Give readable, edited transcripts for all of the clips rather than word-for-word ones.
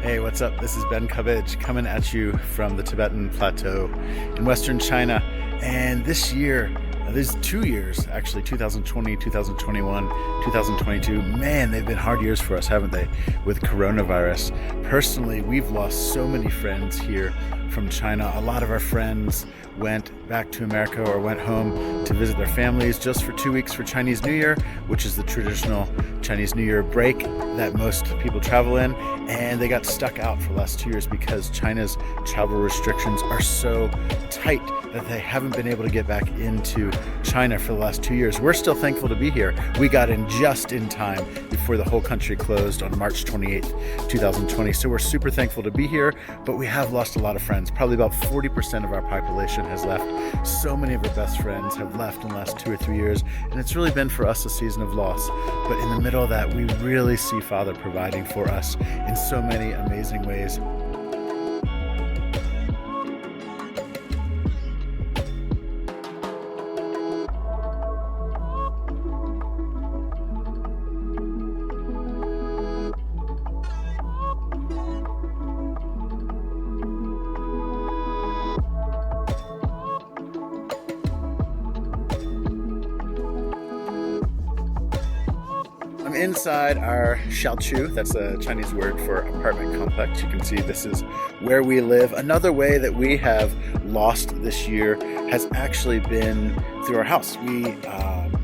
Hey, what's up? This is Ben Cabbage coming at you from the Tibetan Plateau in Western China. And this year, these 2 years, actually 2020, 2021, 2022, man, they've been hard years for us, haven't they? With coronavirus. Personally, we've lost so many friends here from China. A lot of our friends went back to America or went home to visit their families just for 2 weeks for Chinese New Year, which is the traditional Chinese New Year break that most people travel in. And they got stuck out for the last 2 years because China's travel restrictions are so tight that they haven't been able to get back into China for the last 2 years. We're still thankful to be here. We got in just in time before the whole country closed on March 28th, 2020. So we're super thankful to be here, but we have lost a lot of friends. Probably about 40% of our population has left. So many of our best friends have left in the last 2 or 3 years, and it's really been for us a season of loss. But in the middle of that, we really see Father providing for us in so many amazing ways. I'm inside our xiaochu, that's a Chinese word for apartment complex. You can see this is where we live. Another way that we have lost this year has actually been through our house.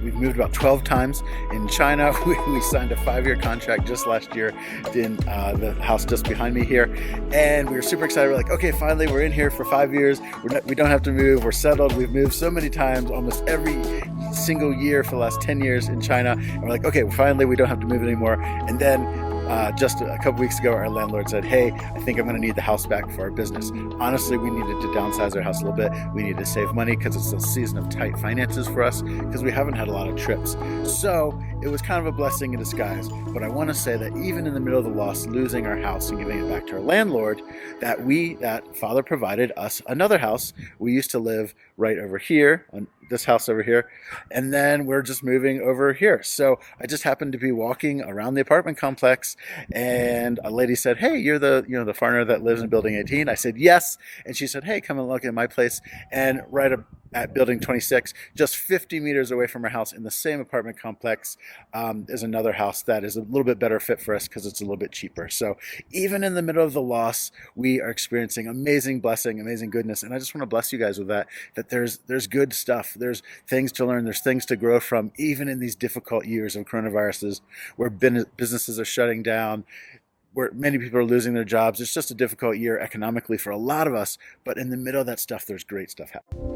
We've moved about 12 times in China. We signed a 5-year contract just last year in the house just behind me here. And we were super excited. We're like, okay, finally we're in here for 5 years. We don't have to move. We're settled. We've moved so many times, almost every single year for the last 10 years in China. And we're like, okay, finally we don't have to move anymore. And then just a couple weeks ago, our landlord said, hey, I think I'm going to need the house back for our business. Honestly, we needed to downsize our house a little bit. We needed to save money because it's a season of tight finances for us because we haven't had a lot of trips. So it was kind of a blessing in disguise. But I want to say that even in the middle of the loss, losing our house and giving it back to our landlord, that Father provided us another house. We used to live right over here, on this house over here, and then we're just moving over here. So I just happened to be walking around the apartment complex, and a lady said, hey, you're the foreigner that lives in building 18? I said, yes. And she said, hey, come and look at my place. And right at building 26, just 50 meters away from our house in the same apartment complex, is another house that is a little bit better fit for us because it's a little bit cheaper. So even in the middle of the loss, we are experiencing amazing blessing, amazing goodness. And I just want to bless you guys with that there's good stuff. There's things to learn. There's things to grow from, even in these difficult years of coronaviruses where businesses are shutting down, where many people are losing their jobs. It's just a difficult year economically for a lot of us. But in the middle of that stuff, there's great stuff happening.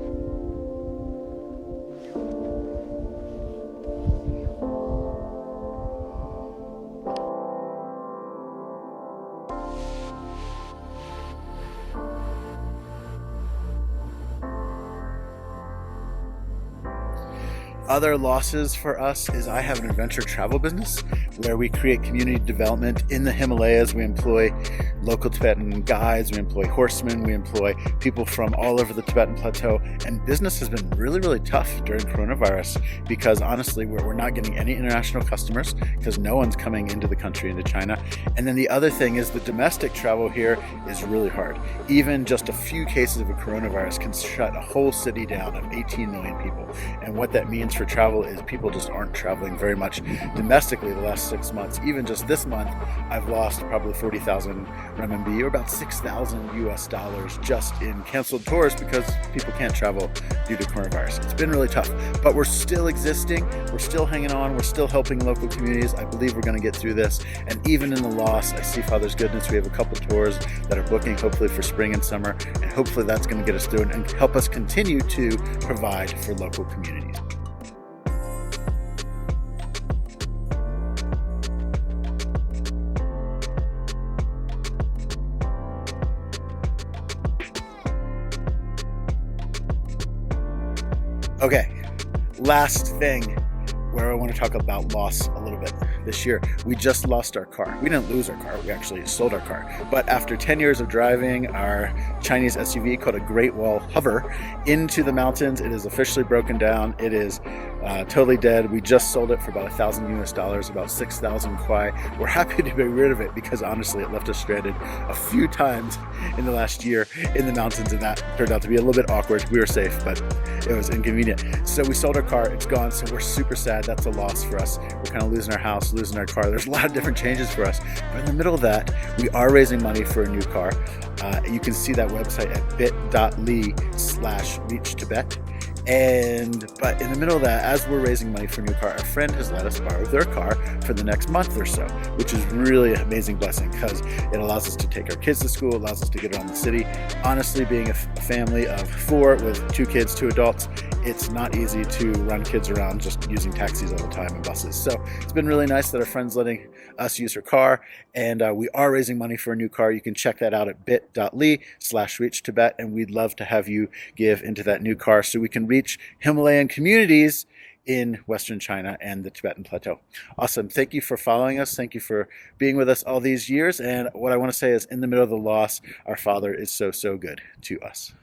Other losses for us is I have an adventure travel business where we create community development in the Himalayas. We employ local Tibetan guides, we employ horsemen, we employ people from all over the Tibetan Plateau, and business has been really, really tough during coronavirus because honestly, we're not getting any international customers because no one's coming into the country, into China. And then the other thing is the domestic travel here is really hard. Even just a few cases of a coronavirus can shut a whole city down of 18 million people. And what that means for travel is people just aren't traveling very much domestically the last 6 months. Even just this month, I've lost probably 40,000 renminbi, or about $6,000 just in canceled tours because people can't travel due to coronavirus. It's been really tough, but we're still existing. We're still hanging on. We're still helping local communities. I believe we're going to get through this. And even in the loss, I see Father's goodness. We have a couple tours that are booking hopefully for spring and summer, and hopefully that's going to get us through and help us continue to provide for local communities. Okay, last thing. where I want to talk about loss a little bit this year. We just lost our car. We didn't lose our car, we actually sold our car. But after 10 years of driving our Chinese SUV called a Great Wall Hover into the mountains, it is officially broken down. It is totally dead. We just sold it for about $1,000 US, about 6,000 kwai. We're happy to be rid of it because honestly, it left us stranded a few times in the last year in the mountains, and that turned out to be a little bit awkward. We were safe, but it was inconvenient. So we sold our car, it's gone, so we're super sad. That's a loss for us. We're kind of losing our house, losing our car. There's a lot of different changes for us. But in the middle of that, we are raising money for a new car. You can see that website at bit.ly/reach Tibet. But in the middle of that, as we're raising money for a new car, our friend has let us borrow their car for the next month or so, which is really an amazing blessing because it allows us to take our kids to school, allows us to get around the city. Honestly, being a family of 4 with 2 kids, 2 adults, it's not easy to run kids around just using taxis all the time and buses. So it's been really nice that our friend's letting us use her car, and we are raising money for a new car. You can check that out at bit.ly/reach Tibet, and we'd love to have you give into that new car so we can reach Himalayan communities in Western China and the Tibetan Plateau. Awesome. Thank you for following us. Thank you for being with us all these years. And what I want to say is, in the middle of the loss, our Father is so, so good to us.